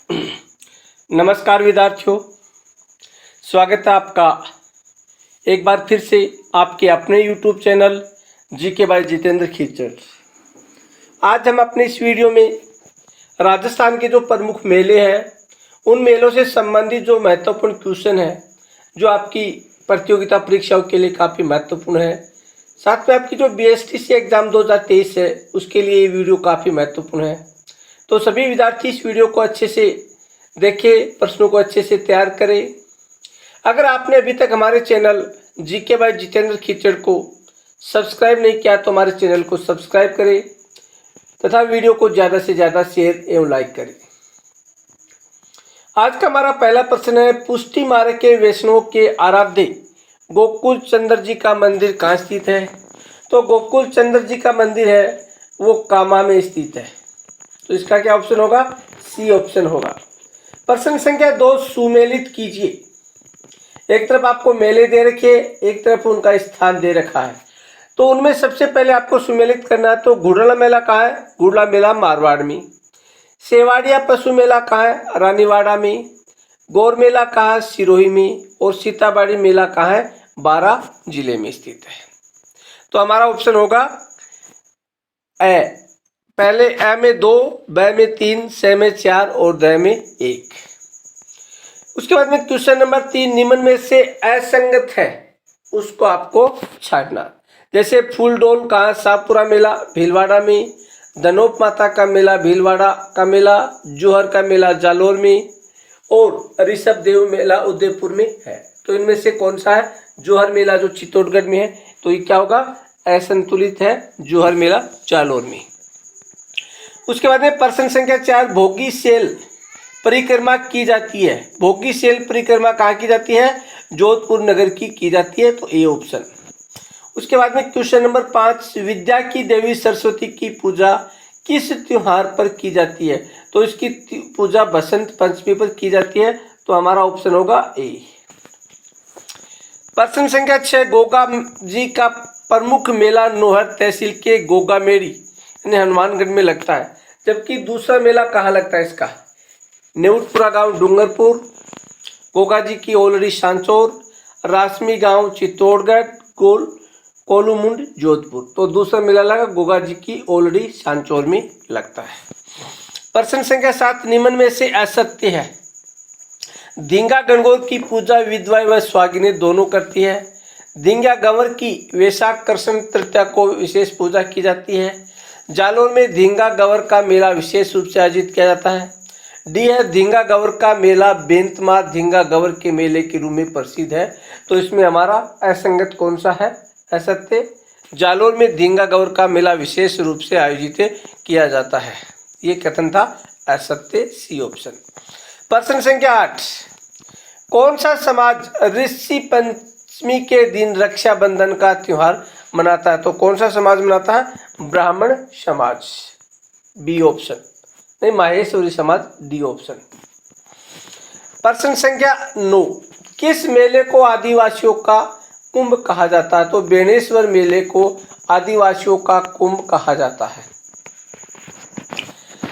नमस्कार विद्यार्थियों, स्वागत है आपका एक बार फिर से आपके अपने YouTube channel GK by Jitendra Khichar. आज हम अपने इस वीडियो में राजस्थान के जो प्रमुख मेले हैं उन मेलों से संबंधित जो महत्वपूर्ण क्वेश्चन है जो आपकी प्रतियोगिता परीक्षाओं के लिए काफ़ी महत्वपूर्ण है, साथ में आपकी जो BSTC एग्ज़ाम 2023 है उसके लिए ये वीडियो काफ़ी महत्वपूर्ण है। तो सभी विद्यार्थी इस वीडियो को अच्छे से देखें, प्रश्नों को अच्छे से तैयार करें। अगर आपने अभी तक हमारे channel GK by Jitendra Khichar को सब्सक्राइब नहीं किया तो हमारे चैनल को सब्सक्राइब करें तथा वीडियो को ज़्यादा से ज़्यादा शेयर एवं लाइक करें। आज का हमारा पहला प्रश्न है, पुष्टि मार्ग के वैष्णवों के आराध्य गोकुल चंद्र जी का मंदिर कहाँ स्थित है? तो गोकुल चंद्र जी का मंदिर है वो कामा में स्थित है। तो इसका क्या ऑप्शन होगा? सी ऑप्शन होगा। प्रश्न संख्या 2 सुमेलित कीजिए। एक तरफ आपको मेले दे रखे, एक तरफ उनका स्थान दे रखा है, तो उनमें सबसे पहले आपको सुमेलित करना है। तो गुड़ला मेला कहाँ है? गुड़ला मेला मारवाड़ में। सेवाड़िया पशु मेला कहाँ है? रानीवाड़ा में। गौर मेला कहाँ है? सिरोही में। और सीताबाड़ी मेला कहाँ है? बारां जिले में स्थित है। तो हमारा ऑप्शन होगा ए। पहले ए में 2, ब में 3, स में 4 और द में 1। उसके बाद में क्वेश्चन नंबर 3, निम्न में से असंगत है उसको आपको छांटना। जैसे फूलडोल कहाँ? शाहपुरा मेला भीलवाड़ा में। धनोप माता का मेला भीलवाड़ा का मेला। जोहर का मेला जालोर में। और ऋषभ देव मेला उदयपुर में है। तो इनमें से कौन सा है? जोहर मेला जो चित्तौड़गढ़ में है। तो ये क्या होगा? असंतुलित है, जोहर मेला जालोर में। उसके बाद में प्रश्न संख्या 4, भोगी सेल परिक्रमा की जाती है। भोगी सेल परिक्रमा कहाँ की जाती है? जोधपुर नगर की जाती है। तो ए ऑप्शन। उसके बाद में क्वेश्चन नंबर 5, विद्या की देवी सरस्वती की पूजा किस त्योहार पर की जाती है? तो इसकी पूजा बसंत पंचमी पर की जाती है। तो हमारा ऑप्शन होगा ए। प्रश्न संख्या 6, गोगा जी का प्रमुख मेला नोहर तहसील के गोगा मेड़ी यानी हनुमानगढ़ में लगता है, जबकि दूसरा मेला कहाँ लगता है इसका? नेउटपुरा गांव डूंगरपुर, गोगा जी की ओलड़ी सांचौर, रासमी गांव चित्तौड़गढ़, कोलूमुंड जोधपुर। तो दूसरा मेला लगा गोगा जी की ओलड़ी सांचौर में लगता है। प्रश्न संख्या 7, निम्न में से असत्य है। धींगा गणगौर की पूजा विधवा व स्वागिनी दोनों करती है। धींगा गंवर की वैशाख कृष्ण तृतीया को विशेष पूजा की जाती है। जालोर में धींगा गंवर का मेला विशेष रूप से आयोजित किया जाता है। डी है, धींगा गंवर का मेला बेंतमार धींगा गंवर के मेले के रूप में प्रसिद्ध है। तो इसमें हमारा असंगत कौन सा है? असत्य। जालोर में धींगा गंवर का मेला विशेष रूप से आयोजित किया जाता है, ये कथन था असत्य, सी ऑप्शन। प्रश्न संख्या 8, कौन सा समाज ऋषि पंचमी के दिन रक्षाबंधन का त्योहार मनाता है? तो कौन सा समाज मनाता है? ब्राह्मण समाज, बी ऑप्शन। नहीं, माहेश्वरी समाज, डी ऑप्शन। प्रश्न संख्या 9, किस मेले को आदिवासियों का कुंभ कहा जाता है? तो बेणेश्वर मेले को आदिवासियों का कुंभ कहा जाता है।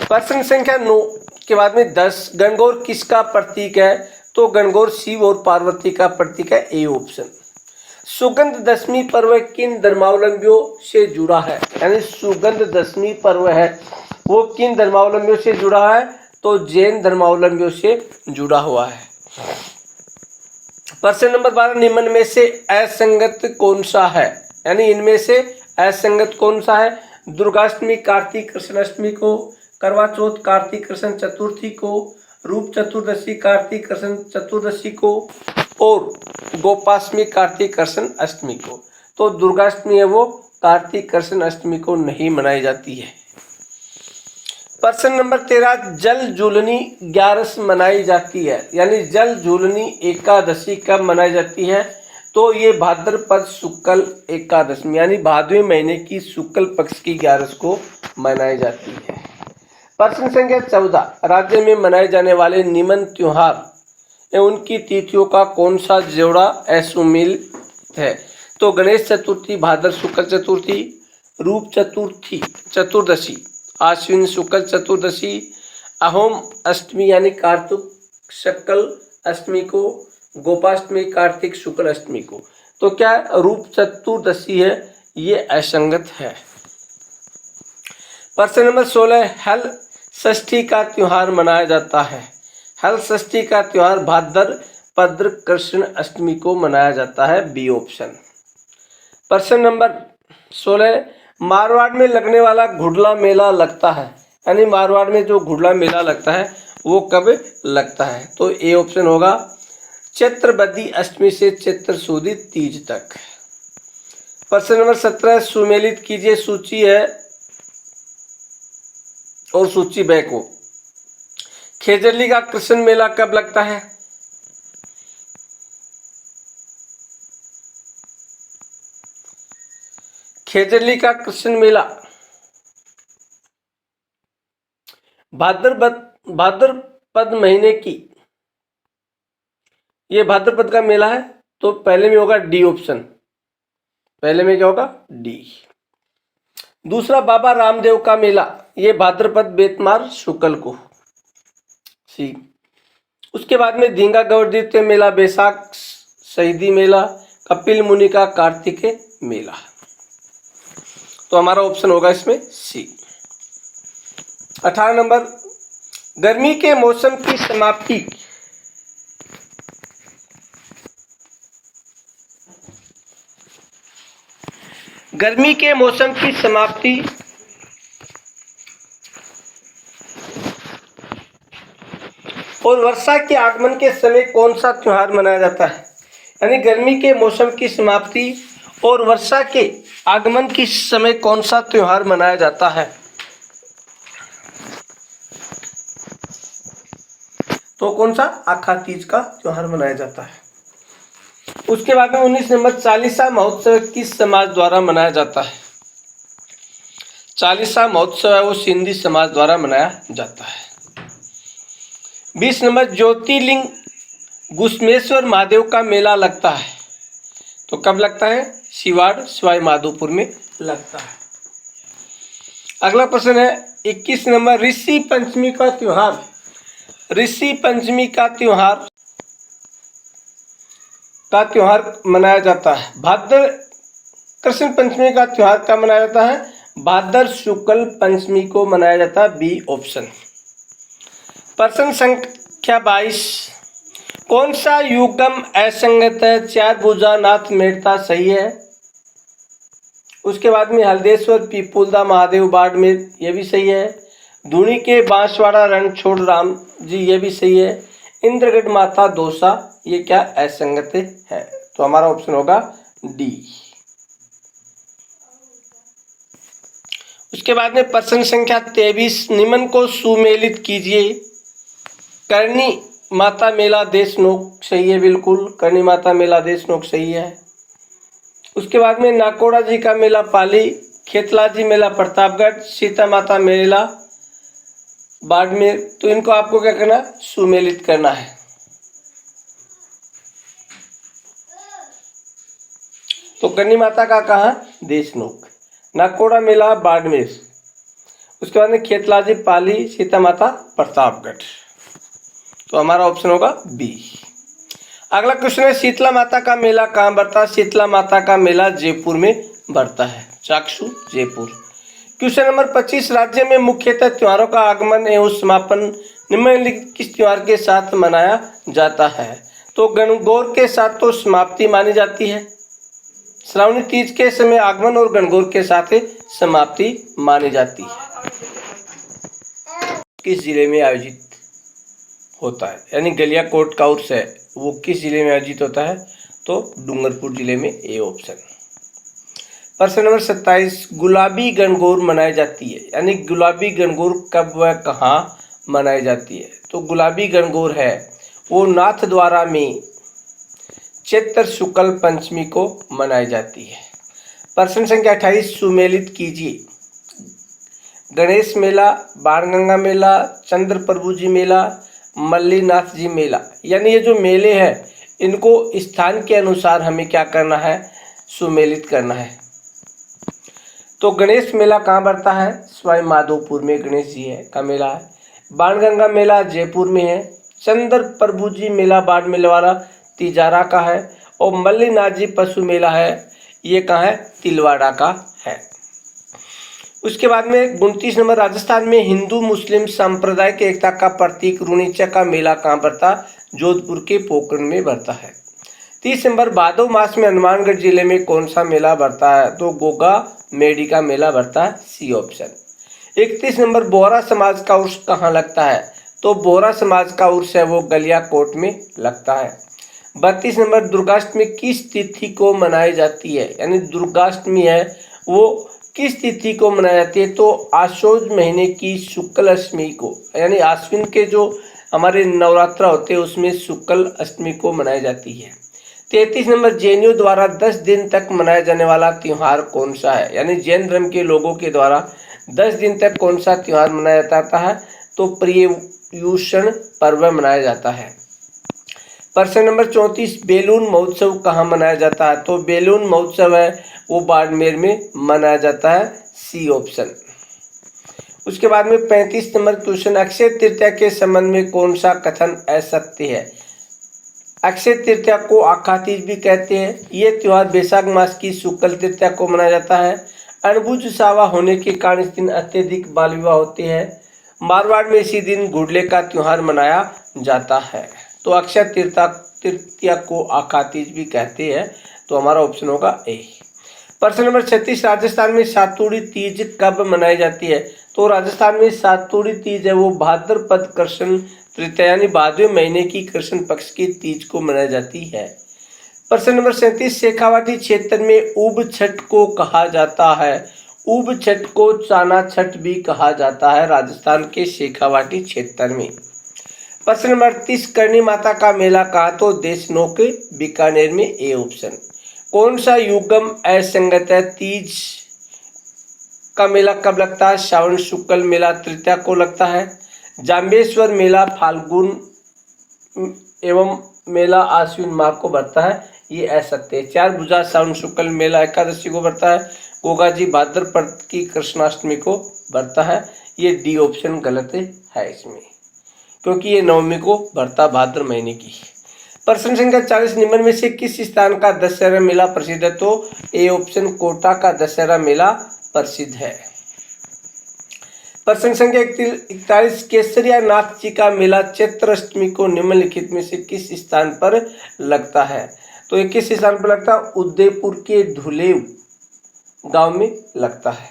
प्रश्न संख्या 9 के बाद में 10, गणगौर किसका प्रतीक है? तो गणगौर शिव और पार्वती का प्रतीक है, ए ऑप्शन। सुगंध दशमी पर्व किन धर्मावलंबियों से जुड़ा है? यानी सुगंध दशमी पर्व है वो किन धर्मावलंबियों से जुड़ा है? तो जैन धर्मावलंबियों से जुड़ा हुआ है। प्रश्न नंबर 12, निम्न में से असंगत कौन सा है? यानी इनमें से असंगत कौन सा है? दुर्गाष्टमी कार्तिक कृष्ण अष्टमी को, करवा चौथ कार्तिक कृष्ण चतुर्थी को, रूप चतुर्दशी कार्तिक कृष्ण चतुर्दशी को और गोपाष्टमी कार्तिक कृष्ण अष्टमी को। तो दुर्गाष्टमी है वो कार्तिक कृष्ण अष्टमी को नहीं मनाई जाती है। प्रश्न नंबर 13, जल झूलनी 11 मनाई जाती है, यानी जल झूलनी एकादशी कब मनाई जाती है? तो ये भाद्रपद शुक्ल एकादशी यानी भादवें महीने की शुक्ल पक्ष की 11 को मनाई जाती है। प्रश्न संख्या 14, राज्य में मनाए जाने वाले निम्न त्योहार उनकी तिथियों का कौन सा जोड़ा असुमेलित है? तो गणेश चतुर्थी भाद्र शुक्ल चतुर्थी, रूप चतुर्थी चतुर्दशी आश्विन शुक्ल चतुर्दशी, अहोम अष्टमी यानी कार्तिक शुक्ल अष्टमी को, गोपाष्टमी कार्तिक शुक्ल अष्टमी को। तो क्या रूप चतुर्दशी है, ये असंगत है। प्रश्न नंबर 16, हल षष्ठी का त्योहार मनाया जाता है। हल षष्ठी का त्योहार भाद्रपद कृष्ण अष्टमी को मनाया जाता है, बी ऑप्शन। प्रश्न नंबर 16, मारवाड़ में लगने वाला घुड़ला मेला लगता है, यानी मारवाड़ में जो घुड़ला मेला लगता है वो कब लगता है, तो ए ऑप्शन होगा चैत्रबदी अष्टमी से चैत्र शुदी तीज तक। प्रश्न नंबर 17, सुमेलित कीजिए सूची है और सूची ब को। खेजरली का कृष्ण मेला कब लगता है, खेजरली का कृष्ण मेला भाद्रपद महीने की, ये भाद्रपद का मेला है, तो पहले में होगा डी ऑप्शन, पहले में क्या होगा, डी। दूसरा बाबा रामदेव का मेला, ये भाद्रपद बेतमार शुक्ल को, सी। उसके बाद में धींगा गौरदीत्य मेला बैसाख शहीदी मेला, कपिल मुनि का कार्तिकेय मेला, तो हमारा ऑप्शन होगा इसमें सी। 18 नंबर, गर्मी के मौसम की समाप्ति, गर्मी के मौसम की समाप्ति और वर्षा के आगमन के समय कौन सा त्योहार मनाया जाता है, यानी गर्मी के मौसम की समाप्ति और वर्षा के आगमन के समय कौन सा त्योहार मनाया जाता है, तो कौन सा, आखा तीज का त्योहार मनाया जाता है। उसके बाद में 19 नंबर, चालीसा महोत्सव किस समाज द्वारा मनाया जाता है। चालीसा महोत्सव है वो सिंधी समाज द्वारा मनाया जाता है। 20 नंबर, ज्योतिर्लिंग घुश्मेश्वर महादेव का मेला लगता है, तो कब लगता है, सिवाड़ सवाई माधोपुर में लगता है। अगला प्रश्न है 21 नंबर, ऋषि पंचमी का त्योहार, ऋषि पंचमी का त्योहार मनाया जाता है, भाद्र कृष्ण पंचमी का त्योहार कब मनाया जाता है, भाद्र शुक्ल पंचमी को मनाया जाता है, बी ऑप्शन। प्रश्न संख्या 22, कौन सा युगम असंगत है, चार भुजा नाथ मेड़ता सही है। उसके बाद में हल्देश्वर पीपुलदा महादेव बाड़मेर, ये भी सही है। धुनी के बांसवाड़ा रण छोड़ राम जी, ये भी सही है। इंद्रगढ़ माता दोसा, ये क्या असंगत है, तो हमारा ऑप्शन होगा डी। उसके बाद में प्रश्न संख्या 23, निम्न को सुमेलित कीजिए। करनी माता मेला देशनोक सही है, बिल्कुल करनी माता मेला देशनोक सही है। उसके बाद में नाकोड़ा जी का मेला पाली, खेतला जी मेला प्रतापगढ़, सीता माता मेला बाड़मेर, तो इनको आपको क्या करना, सुमेलित करना है। तो करनी माता का कहाँ, देशनोक, नाकोड़ा मेला बाड़मेर, उसके बाद में खेतलाजी पाली, सीता माता प्रतापगढ़, तो हमारा ऑप्शन होगा बी। अगला क्वेश्चन है, शीतला माता का मेला कहाँ बढ़ता है। शीतला माता का मेला जयपुर में बढ़ता है, चाक्षु जयपुर। क्वेश्चन नंबर 25, राज्य में मुख्यतः त्योहारों का आगमन एवं समापन निम्नलिखित किस त्योहार के साथ मनाया जाता है, तो गणगौर के साथ तो समाप्ति मानी जाती है, श्रावणी तीज के समय आगमन और गणगौर के साथ समाप्ति मानी जाती है। किस जिले में आयोजित होता है, यानी गलियाकोट का उर्स है वो किस जिले में आयोजित होता है, तो डूंगरपुर जिले में, ए ऑप्शन। प्रश्न नंबर 27, गुलाबी गणगौर मनाई जाती है, यानी गुलाबी गणगौर कब व कहाँ मनाई जाती है, तो गुलाबी गणगौर है वो नाथद्वारा में चैत्र शुक्ल पंचमी को मनाई जाती है। प्रश्न संख्या 28, सुमेलित कीजिए। गणेश मेला, बाणगंगा मेला, चंद्र प्रभु जी मेला, मल्लीनाथ जी मेला, यानी ये जो मेले हैं इनको स्थान के अनुसार हमें क्या करना है, सुमेलित करना है। तो गणेश मेला कहाँ बढ़ता है, सवाई माधोपुर में गणेश जी है का मेला है। बाणगंगा मेला जयपुर में है। चंद्र प्रभु जी मेला बाड़मेर वाला तिजारा का है। और मल्लीनाथ जी पशु मेला है, ये कहाँ है, तिलवाड़ा का है। उसके बाद में 29 नंबर, राजस्थान में हिंदू मुस्लिम संप्रदाय की एकता का प्रतीक रूणीचा का मेला कहाँ पड़ता, जोधपुर के पोखरण में बढ़ता है। 30 नंबर, भादो मास में हनुमानगढ़ जिले में कौन सा मेला बढ़ता है, तो गोगा मेडी का मेला बढ़ता है, सी ऑप्शन। 31 नंबर, बोहरा समाज का उर्स कहाँ लगता है, तो बोहरा समाज का उर्स है वो गलियाकोट में लगता है। 32 नंबर, दुर्गाष्टमी किस तिथि को मनाई जाती है, यानी दुर्गाष्टमी है वो किस तिथि को मनाई जाती है, तो आश्वयुज महीने की शुक्ल अष्टमी को, यानी आश्विन के जो हमारे नवरात्र होते हैं उसमें शुक्ल अष्टमी को मनाई जाती है। 33 नंबर, जैनियों द्वारा 10 दिन तक मनाया जाने वाला त्यौहार कौन सा है, यानी जैन धर्म के लोगों के द्वारा 10 दिन तक कौन सा त्यौहार मनाया जाता है, तो पर्युषण पर्व मनाया जाता है। प्रश्न नंबर 34, बेलून महोत्सव कहाँ मनाया जाता है, तो बेलून महोत्सव है वो बाड़मेर में मनाया जाता है, सी ऑप्शन। उसके बाद में 35 नंबर क्वेश्चन, अक्षय तृतीया के संबंध में कौन सा कथन असत्य है। अक्षय तृतीया को आखा तीज भी कहते हैं। ये त्योहार वैशाख मास की शुक्ल तृतीया को मनाया जाता है। अणबुझ सावा होने के कारण इस दिन अत्यधिक बाल विवाह होते हैं। मारवाड़ में इसी दिन गुड़ले का त्योहार मनाया जाता है। तो अक्षय तृतीया को आखा तीज भी कहते हैं, तो हमारा ऑप्शन होगा ए। प्रश्न नंबर 36, राजस्थान में सातुड़ी तीज कब मनाई जाती है, तो राजस्थान में सातुड़ी तीज है वो भाद्रपद कृष्ण तृतीया यानी भादवे महीने की कृष्ण पक्ष की तीज को मनाई जाती है। प्रश्न नंबर 37, शेखावाटी क्षेत्र में ऊब छठ को कहा जाता है। ऊब छठ को चाना छठ भी कहा जाता है राजस्थान के शेखावाटी क्षेत्र में। प्रश्न नंबर 38, करणी माता का मेला कहा, तो देशनोक बीकानेर में, ए ऑप्शन। कौन सा युगम असंगत है, तीज का मेला कब लगता है, श्रावण शुक्ल मेला तृतीया को लगता है। जाम्बेश्वर मेला फाल्गुन एवं मेला आश्विन माह को बढ़ता है, ये असत्य है। चार भुजा श्रावण शुक्ल मेला एकादशी को बढ़ता है। गोगाजी भाद्रपद की कृष्णाष्टमी को बढ़ता है, ये डी ऑप्शन गलत है इसमें, क्योंकि ये नवमी को बढ़ता भाद्र महीने की। प्रश्न संख्या 40, निम्न में से किस स्थान का दशहरा मेला प्रसिद्ध है, तो ए ऑप्शन कोटा का दशहरा मेला प्रसिद्ध है। प्रश्न संख्या 41, केसरिया नाथ जी का मेला चैत्र अष्टमी को निम्नलिखित में से किस स्थान पर लगता है, तो ये किस स्थान पर लगता है, उदयपुर के धुलेव गांव में लगता है।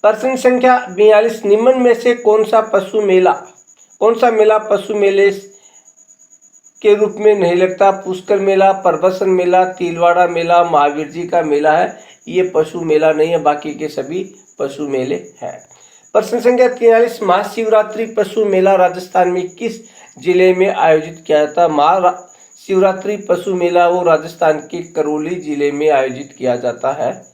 प्रश्न संख्या 42, निम्न में से कौन सा मेला पशु मेले के रूप में नहीं लगता, पुष्कर मेला, प्रवसन मेला, तिलवाड़ा मेला, महावीर जी का मेला है, ये पशु मेला नहीं है, बाकी के सभी पशु मेले हैं। प्रश्न संख्या 43, महाशिवरात्रि पशु मेला राजस्थान में किस जिले में आयोजित किया जाता है। महाशिवरात्रि पशु मेला वो राजस्थान के करौली जिले में आयोजित किया जाता है।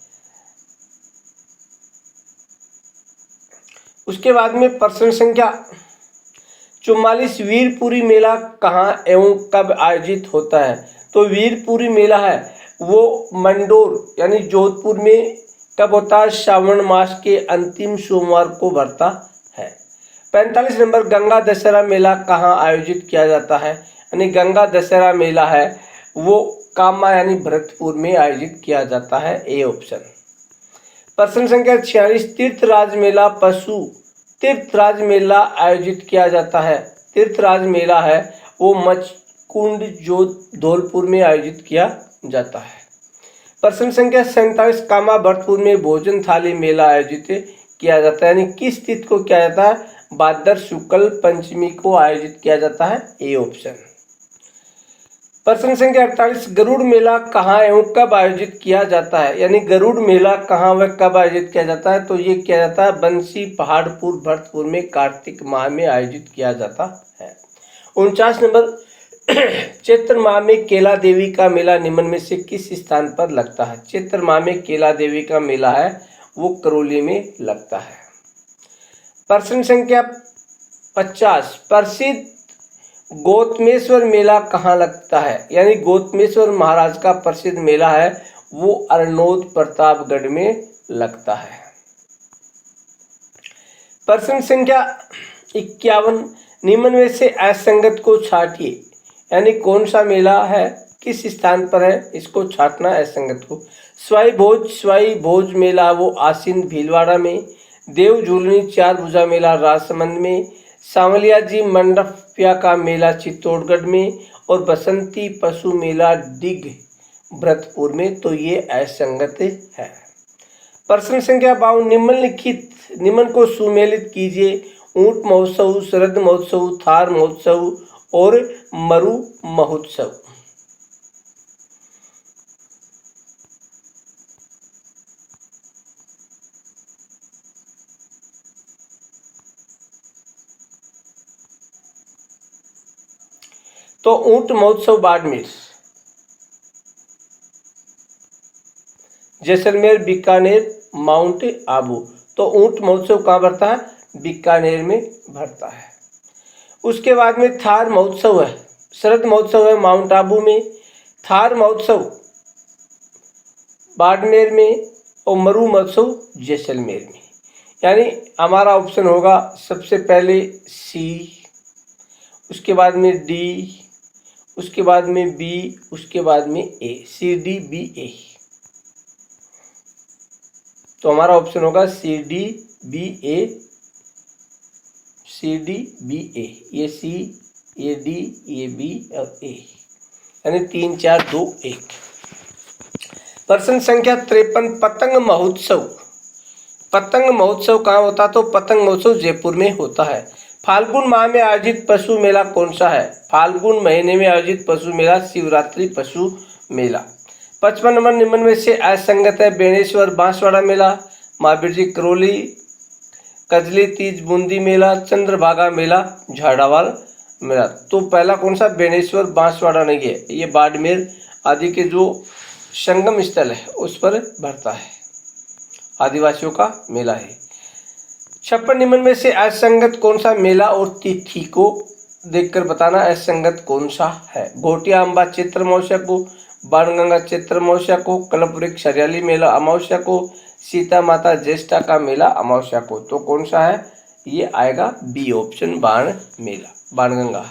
उसके बाद में प्रश्न संख्या 44, वीरपुरी मेला कहाँ एवं कब आयोजित होता है, तो वीरपुरी मेला है वो मंडोर यानी जोधपुर में कब होता है, श्रावण मास के अंतिम सोमवार को बढ़ता है। 45 नंबर, गंगा दशहरा मेला कहाँ आयोजित किया जाता है, यानी गंगा दशहरा मेला है वो कामा यानी भरतपुर में आयोजित किया जाता है, ए ऑप्शन। प्रश्न संख्या 46, तीर्थराज मेला आयोजित किया जाता है। तीर्थराज मेला है वो मचकुंड जो धौलपुर में आयोजित किया जाता है। प्रश्न संख्या 47, कामा भरतपुर में भोजन थाली मेला आयोजित किया जाता है, यानी किस तिथि को किया जाता है, भाद्र शुक्ल पंचमी को आयोजित किया जाता है, ए ऑप्शन। प्रश्न संख्या 48, गरुड़ मेला कहाँ एवं कब आयोजित किया जाता है, यानी गरुड़ मेला कहाँ व कब आयोजित किया जाता है, तो ये किया जाता है बंसी पहाड़पुर भरतपुर में कार्तिक माह में आयोजित किया जाता है। 49 नंबर, चैत्र माह में केला देवी का मेला निम्न में से किस स्थान पर लगता है। चैत्र माह में केला देवी का मेला है वो करौली में लगता है। प्रश्न संख्या 50, प्रसिद्ध गौतमेश्वर मेला कहाँ लगता है, यानी गौतमेश्वर महाराज का प्रसिद्ध मेला है वो अरनोद प्रतापगढ़ में लगता है। प्रश्न संख्या 51 निम्न में से असंगत को छाटिए, यानी कौन सा मेला है, किस स्थान पर है, इसको छाटना असंगत को। स्वाई भोज मेला वो आसीन भीलवाड़ा में, देव झूलनी चार भुजा मेला राजसमंद में, सांवलिया जी मंडपिया का मेला चित्तौड़गढ़ में और बसंती पशु मेला डिग भरतपुर में। तो ये असंगत है। प्रश्न संख्या 52 निम्न को सुमेलित कीजिए। ऊंट महोत्सव, शरद महोत्सव, थार महोत्सव और मरु महोत्सव। तो ऊंट महोत्सव बाड़मेर, जैसलमेर, बीकानेर, माउंट आबू। तो ऊंट महोत्सव कहाँ भरता है, बीकानेर में भरता है। उसके बाद में थार महोत्सव है, शरद महोत्सव है माउंट आबू में, थार महोत्सव बाड़मेर में और मरु महोत्सव जैसलमेर में। यानी हमारा ऑप्शन होगा सबसे पहले सी, उसके बाद में डी, उसके बाद में बी, उसके बाद में ए, सी डी बी ए। तो हमारा ऑप्शन होगा सी डी बी ए, सी डी बी ए। ये सी, ये डी, ये बी और ए, यानी 3 4 2 1। प्रश्न संख्या 53 पतंग महोत्सव। पतंग महोत्सव कहाँ होता, तो पतंग महोत्सव जयपुर में होता है। फाल्गुन माह में आयोजित पशु मेला कौन सा है, फाल्गुन महीने में आयोजित पशु मेला शिवरात्रि पशु मेला। 55 नंबर निम्न में से असंगत है। बेणेश्वर बांसवाड़ा मेला, महावीर जी करौली, कजली तीज बूंदी मेला, चंद्रभागा मेला झाड़ावाल मेला। तो पहला कौन सा, बेणेश्वर बांसवाड़ा नहीं है, ये बाड़मेर आदि के जो संगम स्थल है उस पर भरता है, आदिवासियों का मेला है। 56 निम्न में से असंगत कौन सा मेला और तिथि को देखकर बताना असंगत कौन सा है। घोटिया अम्बा चैत्र अमावस्या को, बाणगंगा चैत्र अमावस्या को, कल्पवृक्ष हरियाली मेला अमावस्या को, सीता माता ज्येष्ठा का मेला अमावस्या को। तो कौन सा है, ये आएगा बी ऑप्शन, बाण मेला, बाणगंगा।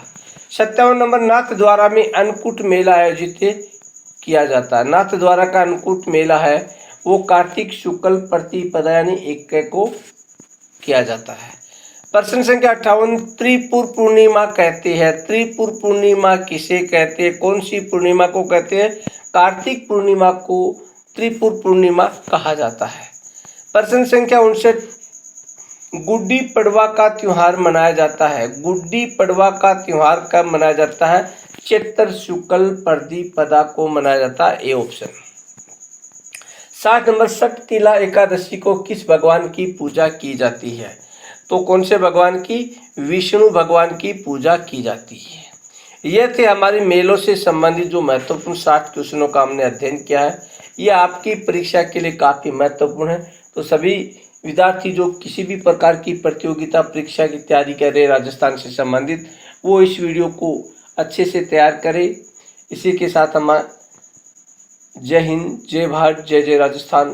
57 नंबर नाथ द्वारा में अन्नकूट मेला आयोजित किया जाता है। नाथ द्वारा का अन्नकूट मेला है वो कार्तिक शुक्ल प्रतिपदा यानी 21 को किया जाता है। प्रश्न संख्या 58 त्रिपुर पूर्णिमा कहते हैं। त्रिपुर पूर्णिमा किसे कहते हैं, कौन सी पूर्णिमा को कहते हैं, कार्तिक पूर्णिमा को त्रिपुर पूर्णिमा कहा जाता है। प्रश्न संख्या 59 गुड्डी पड़वा का त्योहार मनाया जाता है। गुड्डी पड़वा का त्योहार कब मनाया जाता है, चैत्र शुक्ल प्रतिपदा को मनाया जाता है, A option. 60 number Shattila Ekadashi को किस भगवान की पूजा की जाती है, तो कौन से भगवान की, विष्णु भगवान की पूजा की जाती है। यह थे हमारे मेलों से संबंधित जो महत्वपूर्ण 60 क्वेश्चनों का हमने अध्ययन किया है। यह आपकी परीक्षा के लिए काफ़ी महत्वपूर्ण है। तो सभी विद्यार्थी जो किसी भी प्रकार की प्रतियोगिता परीक्षा की तैयारी कर रहे हैं राजस्थान से संबंधित, वो इस वीडियो को अच्छे से तैयार करें। इसी के साथ हम जय हिंद, जय भारत, जय जय राजस्थान।